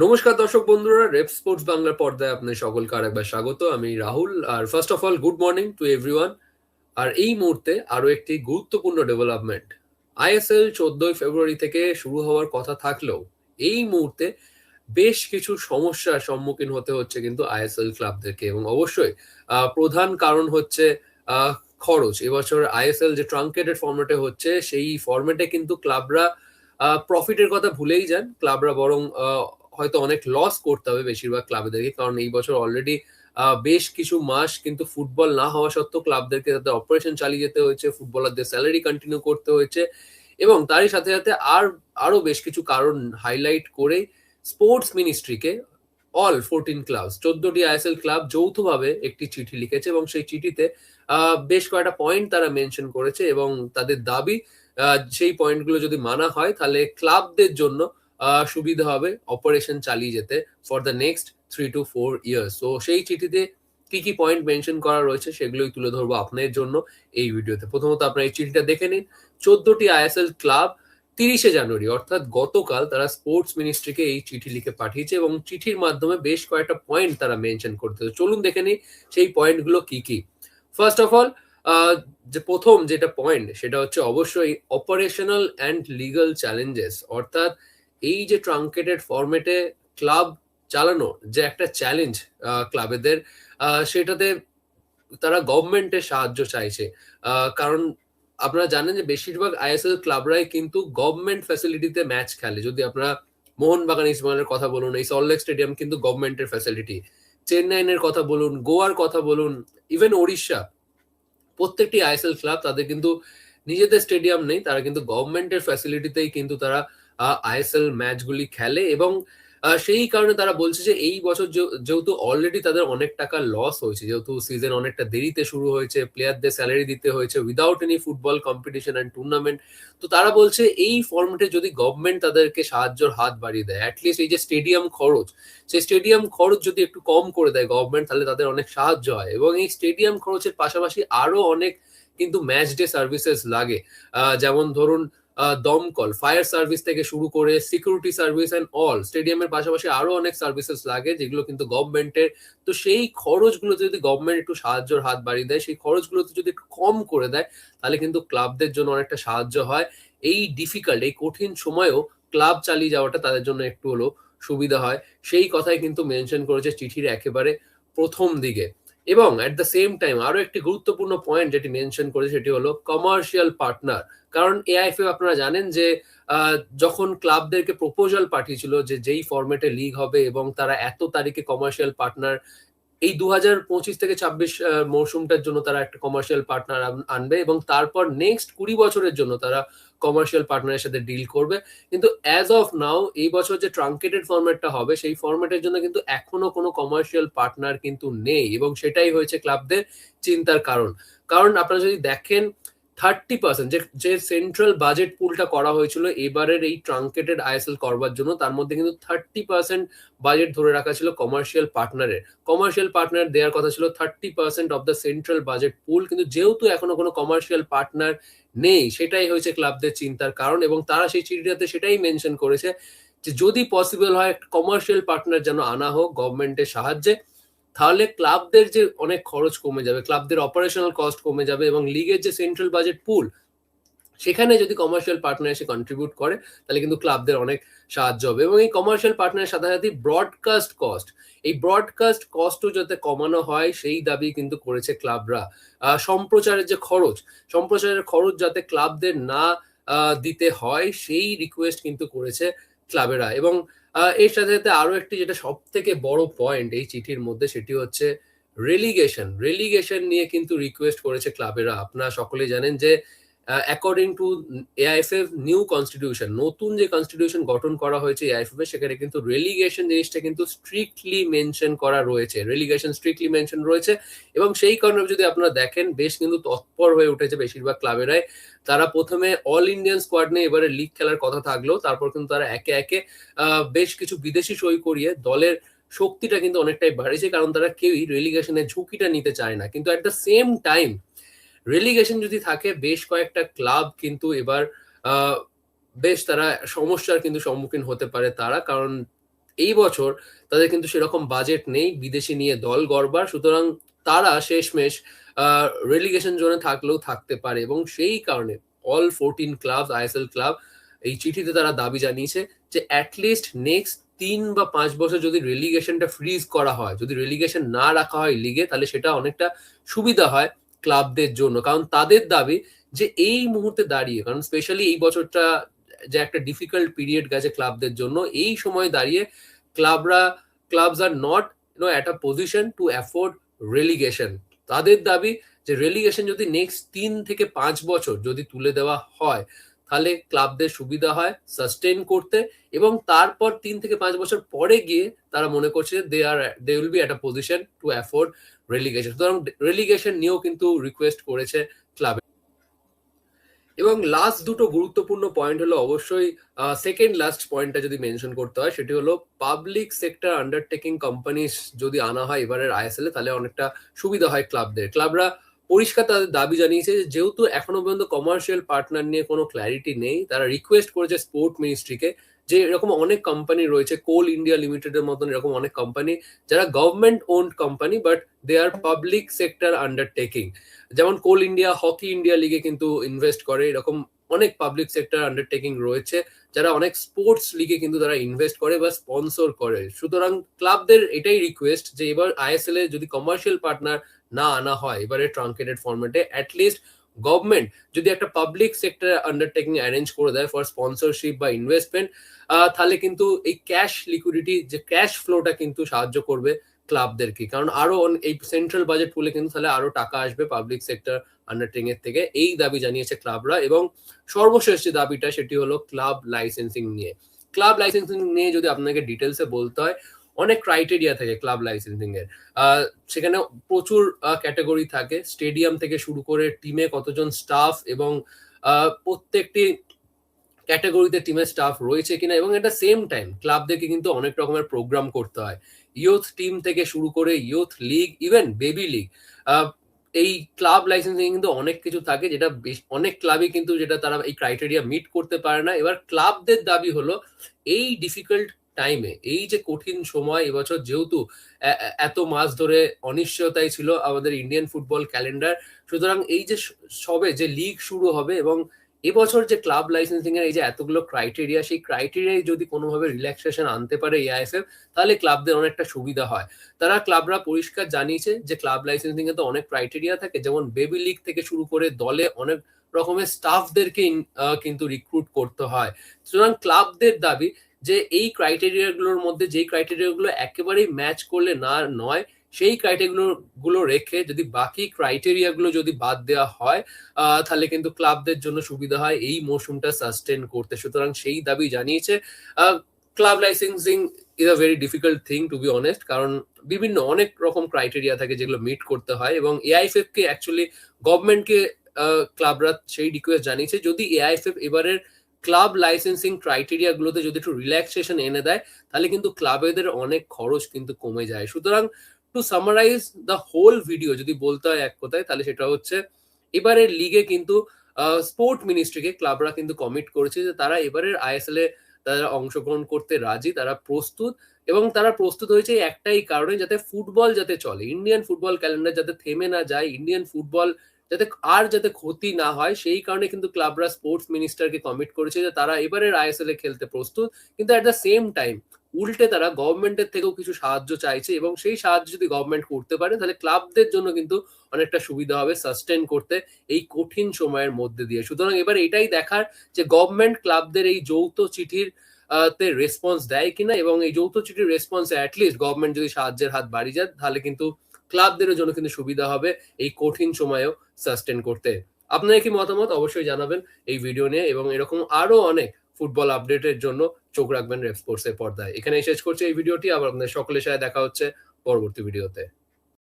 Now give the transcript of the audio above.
নমস্কার দর্শক বন্ধুরা, রেপ স্পোর্টস বাংলার পর্দায় আপনাদের সকলকে আরেকবার স্বাগত। আমি রাহুল। আর first of all good morning to everyone. আর এই মুহূর্তে আরো একটি গুরুত্বপূর্ণ ডেভেলপমেন্ট। আইএসএল 14ই ফেব্রুয়ারি থেকে শুরু হওয়ার কথা থাকলেও এই মুহূর্তে বেশ কিছু সমস্যার সম্মুখীন হতে হচ্ছে কিন্তু আইএসএল ক্লাবদেরকে, এবং অবশ্যই প্রধান কারণ হচ্ছে আহ, খরচ। এবছর আইএসএল যে ট্রাঙ্কেটেড ফরম্যাটে হচ্ছে, সেই ফরম্যাটে কিন্তু ক্লাবরা প্রফিটের কথা ভুলেই যান। ক্লাবরা বরং হয়তো অনেক লস করতে হবে বেশিরভাগ ক্লাবদেরকে, কারণ এই বছর অলরেডি বেশ কিছু মাস কিন্তু ফুটবল না হওয়া সত্ত্বেও ক্লাবদেরকে তাদের অপারেশন চালিয়ে যেতে হয়েছে, ফুটবলারদের স্যালারি কন্টিনিউ করতে হয়েছে, এবং তারই সাথে সাথে আরো বেশ কিছু কারণ হাইলাইট করে স্পোর্টস মিনিস্ট্রিকে অল 14 ক্লাব, 14টি আইএসএল ক্লাব যৌথভাবে একটি চিঠি লিখেছে, এবং সেই চিঠিতে বেশ কয়েকটা পয়েন্ট তারা মেনশন করেছে, এবং তাদের দাবি সেই পয়েন্টগুলো যদি মানা হয় তাহলে ক্লাবদের জন্য সুবিধা হবে অপারেশন চালিয়ে যেতে for the next 3 to 4 years. তো সেই চিঠিতে কি কি পয়েন্ট মেনশন করা রয়েছে সেগুলোই তুলে ধরবো আপনাদের জন্য এই ভিডিওতে। প্রথমত আপনারা এই চিঠিটা দেখে নিন। 14টি আইএসএল ক্লাব 30শে জানুয়ারি অর্থাৎ গতকাল তারা স্পোর্টস মিনিস্ট্রিকে এই চিঠি লিখে পাঠিয়েছে, এবং চিঠির মাধ্যমে বেশ কয়েকটা পয়েন্ট তারা মেনশন করতে। চলুন দেখে নিই সেই পয়েন্টগুলো কি কি। ফার্স্ট অফ অল, যে প্রথম যেটা পয়েন্ট সেটা হচ্ছে অবশ্যই অপারেশনাল অ্যান্ড লিগাল চ্যালেঞ্জেস। অর্থাৎ এই যে ট্রাঙ্কেটেড ফরম্যাটে ক্লাব চালানো যে একটা চ্যালেঞ্জ ক্লাবেদের, সেটাতে তারা গভর্নমেন্টের সাহায্য চাইছে। কারণ আপনারা জানেন যে বেশিরভাগ আইএসএল ক্লাবরাই কিন্তু গভর্নমেন্ট ফ্যাসিলিটিতে ম্যাচ খেলে। যদি আপনারা মোহনবাগান ইস্টবেঙ্গলের কথা বলুন, এই সল্টলেক স্টেডিয়াম কিন্তু গভর্নমেন্টের ফ্যাসিলিটি। চেন্নাইনের কথা বলুন, গোয়ার কথা বলুন, ইভেন ওড়িশা, প্রত্যেকটি আইএসএল ক্লাব তাদের কিন্তু নিজেদের স্টেডিয়াম নেই, তারা কিন্তু গভর্নমেন্টের ফ্যাসিলিটিতেই কিন্তু তারা আইএসএল ম্যাচগুলি খেলে। এবং সেই কারণে তারা বলছে যে এই বছর যেহেতু অলরেডি তাদের অনেক টাকা লস হয়েছে, যেহেতু সিজন অনেকটা দেরিতে শুরু হয়েছে, প্লেয়ারদের স্যালারি দিতে হয়েছে without any football competition and tournament. তো তারা বলছে এই ফর্মেটে যদি গভর্নমেন্ট তাদেরকে সাহায্যের হাত বাড়িয়ে দেয়, অ্যাটলিস্ট এই যে স্টেডিয়াম খরচ, সেই স্টেডিয়াম খরচ যদি একটু কম করে দেয় গভর্নমেন্ট, তাহলে তাদের অনেক সাহায্য হয়। এবং এই স্টেডিয়াম খরচের পাশাপাশি আরো অনেক কিন্তু ম্যাচ ডে সার্ভিসেস লাগে। যেমন ধরুন দমকল, ফায়ার সার্ভিস থেকে শুরু করে সিকিউরিটি সার্ভিস অ্যান্ড অল, স্টেডিয়ামের পাশাপাশি আরো অনেক সার্ভিসেস লাগে যেগুলো কিন্তু গভর্নমেন্টের। তো সেই খরচগুলোতে যদি গভর্নমেন্ট একটু সাহায্যের হাত বাড়িয়ে দেয়, সেই খরচগুলোতে যদি একটু কম করে দেয়, তাহলে কিন্তু ক্লাবদের জন্য অনেকটা সাহায্য হয়। এই ডিফিকাল্ট, এই কঠিন সময়েও ক্লাব চালিয়ে যাওয়াটা তাদের জন্য একটু হলেও সুবিধা হয়। সেই কথাই কিন্তু মেনশন করেছে চিঠির একেবারে প্রথম দিকে। এবং অ্যাট দ্য সেম টাইম আরো একটি গুরুত্বপূর্ণ পয়েন্ট যেটি মেনশন করে সেটি হলো কমার্শিয়াল পার্টনার। কারণ এআইএফএ আপনারা জানেন যে যখন ক্লাবদেরকে প্রপোজাল পাঠিয়েছিল যে যেই ফরম্যাটে লিগ হবে এবং তারা এত তারিখে কমার্শিয়াল পার্টনার, এই 2025 থেকে 26 মৌসুমটার জন্য তারা একটা কমার্শিয়াল পার্টনার আনবে, এবং তারপর নেক্সট 20 বছরের জন্য তারা কমার্শিয়াল পার্টনারের সাথে ডিল করবে। কিন্তু অ্যাজ অফ নাও এই বছর যে ট্রাঙ্কেটেড ফরম্যাটটা হবে, সেই ফরম্যাটের জন্য কিন্তু এখনো কোনো কমার্শিয়াল পার্টনার কিন্তু নেই, এবং সেটাই হয়েছে ক্লাবদের চিন্তার কারণ। কারণ আপনারা যদি দেখেন 30%, যে সেন্ট্রাল বাজেট পুলটা করা হয়েছিল এবারের এই ট্রাঙ্কেটেড আইএসএল করবার জন্য, তার মধ্যে কিন্তু 30% বাজেট ধরে রাখা ছিল কমার্শিয়াল পার্টনারের। কমার্শিয়াল পার্টনার দেওয়ার কথা ছিল 30% অফ দ্য সেন্ট্রাল বাজেট পুল, কিন্তু যেহেতু এখনো কোনো কমার্শিয়াল পার্টনার নেই, সেটাই হয়েছে ক্লাবদের চিন্তার কারণ। এবং তারা সেই চিঠিটাতে সেটাই মেনশন করেছে যে যদি পসিবল হয় কমার্শিয়াল পার্টনার যেন আনা হোক গভর্নমেন্টের সাহায্যে, তাহলে ক্লাবদের যে অনেক খরচ কমে যাবে, ক্লাবদের অপারেশনাল কস্ট কমে যাবে, এবং লিগের যে সেন্ট্রাল বাজেট পুল, সেখানে যদি কমার্শিয়াল পার্টনার এসে কন্ট্রিবিউট করে, তাহলে কিন্তু ক্লাবদের অনেক সাহায্য হবে। এবং এই কমার্শিয়াল পার্টনারের সাথে সাথে ব্রডকাস্ট কস্ট, এই ব্রডকাস্ট কস্টও যাতে কমানো হয় সেই দাবি কিন্তু করেছে ক্লাবরা। সম্প্রচারের যে খরচ, সম্প্রচারের খরচ যাতে ক্লাবদের না দিতে হয়, সেই রিকোয়েস্ট কিন্তু করেছে ক্লাবেরা। এবং এর সাথে সাথে আরো একটি যেটা সব থেকে বড় পয়েন্ট এই চিঠির মধ্যে, সেটি হচ্ছে রেলিগেশন। রেলিগেশন নিয়ে কিন্তু রিকোয়েস্ট করেছে ক্লাবেরা। আপনারা সকলেই জানেন যে according to AIFF new constitution, নতুন যে কনস্টিটিউশন গঠন করা হয়েছে এআইএফএফ, সেখানে কিন্তু রেলিগেশন জিনিসটা কিন্তু স্ট্রিক্টলি মেনশন করা রয়েছে, রেলিগেশন স্ট্রিক্টলি মেনশন রয়েছে। এবং সেই কারণে যদি আপনারা দেখেন বেশ কিন্তু তৎপর হয়ে উঠেছে বেশিরভাগ ক্লাবেরাই। তারা প্রথমে অল ইন্ডিয়ান স্কোয়াড নিয়ে এবারে লিগ খেলার কথা থাকলেও তারপর কিন্তু তারা একে একে বেশ কিছু বিদেশি সই করিয়ে দলের শক্তিটা কিন্তু অনেকটাই বাড়িয়েছে, কারণ তারা কেউই রেলিগেশনের ঝুঁকিটা নিতে চায় না। কিন্তু at the same time relegation যদি থাকে, বেশ কয়েকটা ক্লাব কিন্তু এবার বেশ তারা সমস্যার কিন্তু সম্মুখীন হতে পারে তারা। কারণ এই বছর তাদের কিন্তু সেরকম বাজেট নেই বিদেশি নিয়ে দল গড়বার, সুতরাং তারা শেষমেশ রেলিগেশন জোনে থাকলেও থাকতে পারে, এবং সেই কারণে অল 14 ক্লাব, আইএসএল ক্লাব এই চিঠিতে তারা দাবি জানিয়েছে যে অ্যাটলিস্ট নেক্সট 3 বা 5 বছর যদি রেলিগেশনটা ফ্রিজ করা হয়, যদি রেলিগেশন না রাখা হয় লিগে, তাহলে সেটা অনেকটা সুবিধা হয় ক্লাবদের জন্য। কারণ তাদের দাবি যে এই মুহূর্তে দাঁড়িয়ে, কারণ স্পেশালি এই বছরটা যে একটা ডিফিকাল্ট পিরিয়ড গেছে ক্লাবদের জন্য, এই সময় দাঁড়িয়ে ক্লাবরা clubs are not at a position to afford relegation. তাদের দাবি যে রেলিগেশন যদি নেক্সট 3 থেকে 5 বছর যদি তুলে দেওয়া হয়, তাহলে ক্লাবদের সুবিধা হয় সাস্টেন করতে, এবং তারপর 3 থেকে 5 বছর পরে গিয়ে তারা মনে করছে they will be at a position to afford relegation. সুতরাং রেলিগেশন নিয়েও কিন্তু রিকোয়েস্ট করেছে ক্লাবে। এবং লাস্ট দুটো গুরুত্বপূর্ণ পয়েন্ট হলো অবশ্যই, সেকেন্ড লাস্ট পয়েন্টটা যদি মেনশন করতে হয় সেটি হলো পাবলিক সেক্টর আন্ডারটেকিং কোম্পানি যদি আনা হয় এবারের আইএসএল এ, তাহলে অনেকটা সুবিধা হয় ক্লাবদের। ক্লাবরা পরিষ্কার তাদের দাবি জানিয়েছে যে যেহেতু এখনো পর্যন্ত কমার্শিয়াল পার্টনার নিয়ে কোনো ক্ল্যারিটি নেই, তারা রিকোয়েস্ট করেছে স্পোর্ট মিনিস্ট্রিকে যে এরকম অনেক কোম্পানি রয়েছে, কোল ইন্ডিয়া লিমিটেডের মতন এরকম অনেক কোম্পানি যারা government owned company but they are public sector undertaking, যেমন কোল ইন্ডিয়া হকি ইন্ডিয়া লিগে কিন্তু ইনভেস্ট করে, এরকম অনেক পাবলিক সেক্টর আন্ডারটেকিং রয়েছে যারা অনেক স্পোর্টস লিগে কিন্তু তারা ইনভেস্ট করে বা স্পন্সর করে। সুতরাং ক্লাবদের এটাই রিকোয়েস্ট যে এবার আইএসএল এ যদি কমার্শিয়াল পার্টনার না আনা হয় এবারে ট্রাঙ্কেটেড ফরম্যাটে, অ্যাটলিস্ট গভর্নমেন্ট যদি একটা পাবলিক সেক্টর আন্ডারটেকিং অ্যারেঞ্জ করে দেয় ফর স্পন্সরশিপ বা ইনভেস্টমেন্ট, তাহলে কিন্তু এই ক্যাশ লিকুইডিটি, যে ক্যাশ ফ্লোটা কিন্তু সাহায্য করবে ক্লাবদেরকে। কারণ আরো এই সেন্ট্রাল বাজেট পুলে কিন্তু তাহলে আরো টাকা আসবে পাবলিক সেক্টর আন্ডারটেকিং এর থেকে, এই দাবি জানিয়েছে ক্লাবরা। এবং সর্বশেষ যে দাবিটা সেটি হলো ক্লাব লাইসেন্সিং নিয়ে। ক্লাব লাইসেন্সিং নিয়ে যদি আপনাকে ডিটেলসে বলতে হয়, অনেক ক্রাইটেরিয়া থাকে ক্লাব লাইসেন্সিং এর। সেখানে প্রচুর ক্যাটাগরি থাকে, স্টেডিয়াম থেকে শুরু করে টিমে কতজন স্টাফ, এবং প্রত্যেকটি ক্যাটাগরিতে টিমের স্টাফ রয়েছে কিনা, এবং এটা সেম টাইম ক্লাবদেরকে কিন্তু অনেক রকমের প্রোগ্রাম করতে হয়, ইয়ুথ টিম থেকে শুরু করে youth league, even baby league. এই ক্লাব লাইসেন্সিং কিন্তু অনেক কিছু থাকে যেটা অনেক ক্লাবই কিন্তু যেটা তারা এই ক্রাইটেরিয়া মিট করতে পারে না। এবার ক্লাবদের দাবি হলো এই ডিফিকাল্ট টাইমে, এই যে কঠিন সময় এবছর, যেহেতু এত মাস ধরে অনিশ্চয়তাই ছিল আমাদের ইন্ডিয়ান ফুটবল ক্যালেন্ডার, সুতরাং এই যে সবে যে লিগ শুরু হবে এবং এবছর যে ক্লাব লাইসেন্সিং এর এই যে এতগুলো ক্রাইটেরিয়া, সেই ক্রাইটেরিয়ায় যদি কোনোভাবে রিল্যাক্সেশন আনতে পারে এআইএফএফ, তাহলে ক্লাবদের অনেকটা সুবিধা হয়। তারা ক্লাবরা পরিষ্কার জানিয়েছে যে ক্লাব লাইসেন্সিং এ তো অনেক ক্রাইটেরিয়া থাকে, যেমন বেবি লিগ থেকে শুরু করে দলে অনেক রকমের স্টাফদেরকে কিন্তু রিক্রুট করতে হয়। সুতরাং ক্লাবদের দাবি যে এই ক্রাইটেরিয়া গুলোর মধ্যে যেই ক্রাইটেরিয়া গুলো একেবারেই ম্যাচ করলে না নয়, সেই ক্রাইটেরিয়া গুলো রেখে যদি বাকি ক্রাইটেরিয়া গুলো যদি বাদ দেওয়া হয়, তাহলে কিন্তু ক্লাবদের জন্য সুবিধা হয় এই মৌসুমটা সাস্টেন করতে। সুতরাং সেই দাবি জানিয়েছে। Club licensing is a very difficult thing to be honest, কারণ বিভিন্ন অনেক রকম ক্রাইটেরিয়া থাকে যেগুলো মিট করতে হয়, এবং এআইএফএফ কে অ্যাকচুয়ালি গভর্নমেন্টকে ক্লাবরা সেই রিকোয়েস্ট জানিয়েছে যদি এআইএফএফ এবারের ক্লাব লাইসেন্সিং ক্রাইটেরিয়া গুলোতে যদি একটু রিল্যাক্সেশন এনে দেয়, তাহলে কিন্তু ক্লাবেদের অনেক খরচ কিন্তু কমে যায়। সুতরাং to summarise the whole video যদি বলতে হয় এক কথায়, তাহলে সেটা হচ্ছে এবারের লিগে কিন্তু স্পোর্ট মিনিস্ট্রিকে ক্লাবরা কিন্তু কমিট করেছে যে তারা এবারের আইএসএল এ তারা অংশগ্রহণ করতে রাজি, তারা প্রস্তুত, এবং তারা প্রস্তুত হয়েছে একটাই কারণে, যাতে ফুটবল যাতে চলে, ইন্ডিয়ান ফুটবল ক্যালেন্ডার যাতে থেমে না যায়, ইন্ডিয়ান ফুটবল যাতে ক্ষতি না হয়, সেই কারণে কিন্তু ক্লাবরা স্পোর্টস মিনিস্টারকে কমিট করেছে যে তারা এবারের আইএসএল এ খেলতে প্রস্তুত। কিন্তু অ্যাট দ্য সেম টাইম উল্টে তারা গভর্নমেন্টের থেকেও কিছু সাহায্য চাইছে, এবং সেই সাহায্য যদি গভর্নমেন্ট করতে পারে তাহলে ক্লাবদের জন্য কিন্তু অনেকটা সুবিধা হবে সাস্টেন করতে এই কঠিন সময়ের মধ্যে দিয়ে। সুতরাং এবার এটাই দেখার যে গভর্নমেন্ট ক্লাবদের এই যৌথ চিঠির তে রেসপন্স দেয় কিনা, এবং এই যৌথ চিঠির রেসপন্সে অ্যাটলিস্ট গভর্নমেন্ট যদি সাহায্যের হাত বাড়িয়ে যায়, তাহলে কিন্তু ক্লাবদের জন্য কিন্তু সুবিধা হবে এই কঠিন সময়েও সাস্টেন করতে। আপনার কি মতামত অবশ্যই জানাবেন এই ভিডিও নিয়ে, এবং এরকম আরো অনেক ফুটবল আপডেটের জন্য চোখ রাখবেন রেপ স্পোর্টস এর পর্দায়। এখানেই শেষ করছি এই ভিডিওটি, আবার আপনাদের সকলের সাথে দেখা হচ্ছে পরবর্তী ভিডিওতে।